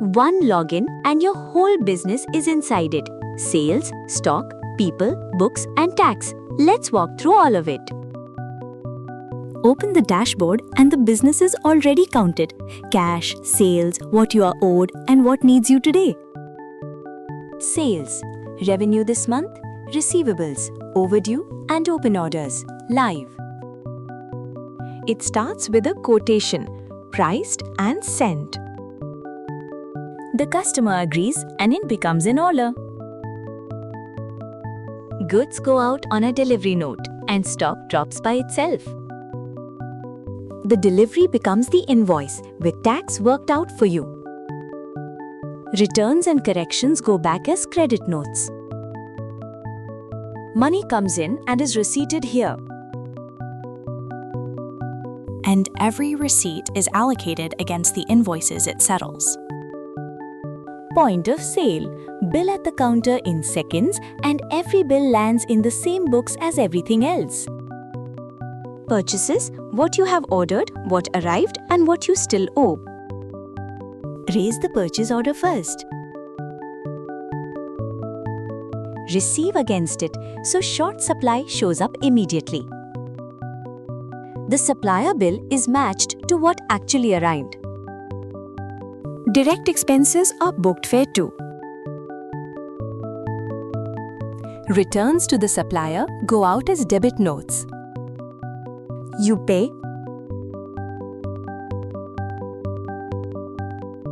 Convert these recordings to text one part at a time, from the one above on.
One login and your whole business is inside it. Sales, stock, people, books and tax. Let's walk through all of it. Open the dashboard and the business is already counted. Cash, sales, what you are owed and what needs you today. Sales. Revenue this month, receivables, overdue and open orders, live. It starts with a quotation, priced and sent. The customer agrees and it becomes an order. Goods go out on a delivery note and stock drops by itself. The delivery becomes the invoice with tax worked out for you. Returns and corrections go back as credit notes. Money comes in and is receipted here. And every receipt is allocated against the invoices it settles. Point of sale. Bill at the counter in seconds and every bill lands in the same books as everything else. Purchases. What you have ordered, what arrived and what you still owe. Raise the purchase order first. Receive against it, so short supply shows up immediately. The supplier bill is matched to what actually arrived. Direct expenses are booked fair too. Returns to the supplier go out as debit notes. You pay,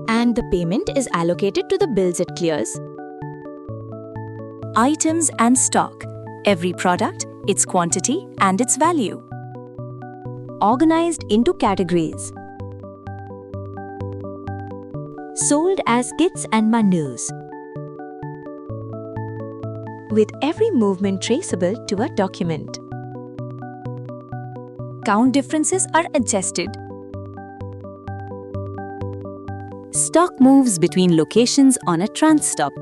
and the payment is allocated to the bills it clears. Items and stock. Every product, its quantity and its value. Organized into categories. Sold as kits and bundles. With every movement traceable to a document. Count differences are adjusted. Stock moves between locations on a trans-stop.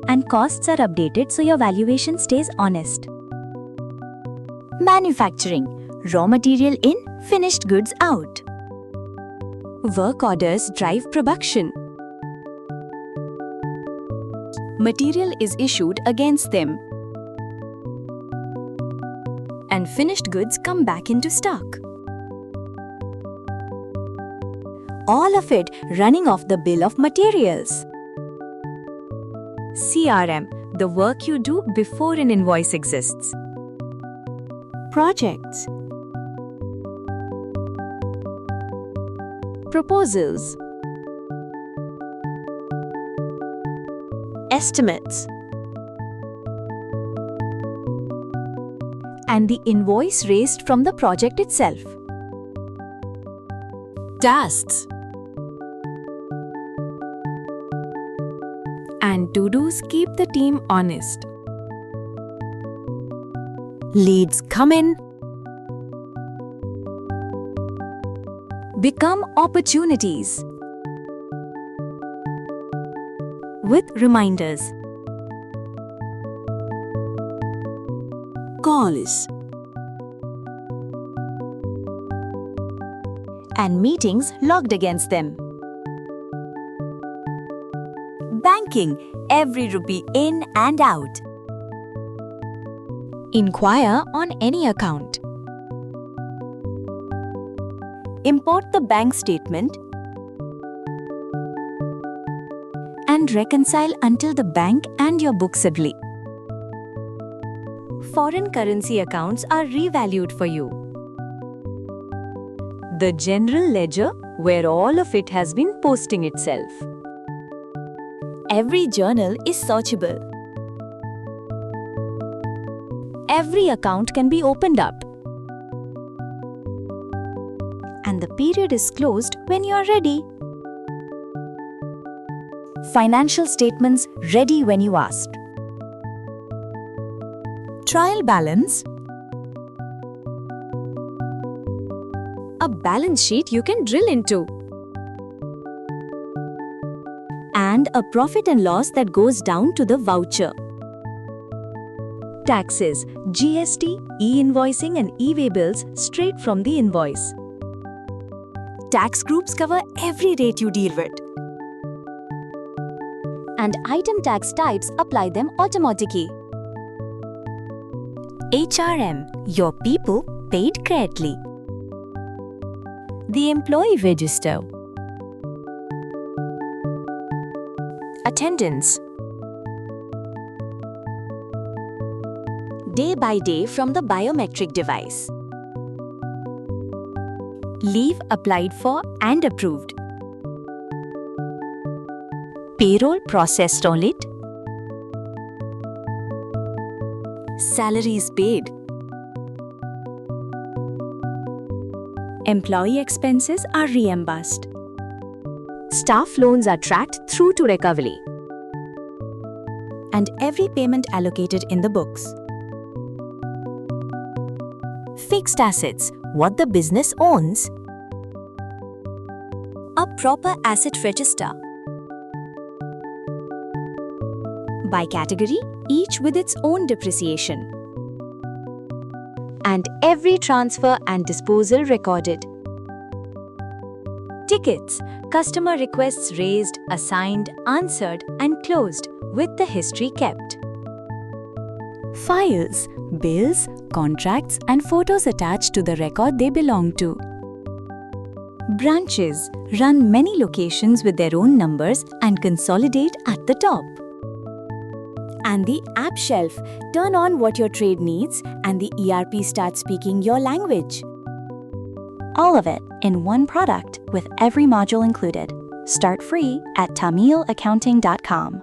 And costs are updated so your valuation stays honest. Manufacturing. Raw material in, finished goods out. Work orders drive production. Material is issued against them. And finished goods come back into stock. All of it running off the bill of materials. CRM, the work you do before an invoice exists. Projects. Proposals. Estimates. And the invoice raised from the project itself. Tasks. And to-dos keep the team honest. Leads come in, become opportunities. With reminders. Calls. And meetings logged against them. Banking, every rupee in and out. Inquire on any account. Import the bank statement and reconcile until the bank and your books agree. Foreign currency accounts are revalued for you. The general ledger, where all of it has been posting itself. Every journal is searchable. Every account can be opened up. And the period is closed when you are ready. Financial statements ready when you ask. Trial balance. A balance sheet you can drill into. And a profit and loss that goes down to the voucher. Taxes, GST, e-invoicing and e-way bills straight from the invoice. Tax groups cover every rate you deal with. And item tax types apply them automatically. HRM, your people paid correctly. The employee register. Attendance. Day by day from the biometric device. Leave applied for and approved. Payroll processed on it. Salaries paid. Employee expenses are reimbursed. Staff loans are tracked through to recovery. And every payment allocated in the books. Fixed assets, what the business owns. A proper asset register. By category, each with its own depreciation. And every transfer and disposal recorded. Tickets, customer requests raised, assigned, answered, and closed, with the history kept. Files, bills, contracts, and photos attached to the record they belong to. Branches, run many locations with their own numbers and consolidate at the top. And the app shelf, turn on what your trade needs and the ERP starts speaking your language. All of it in one product with every module included. Start free at TamilAccounting.com.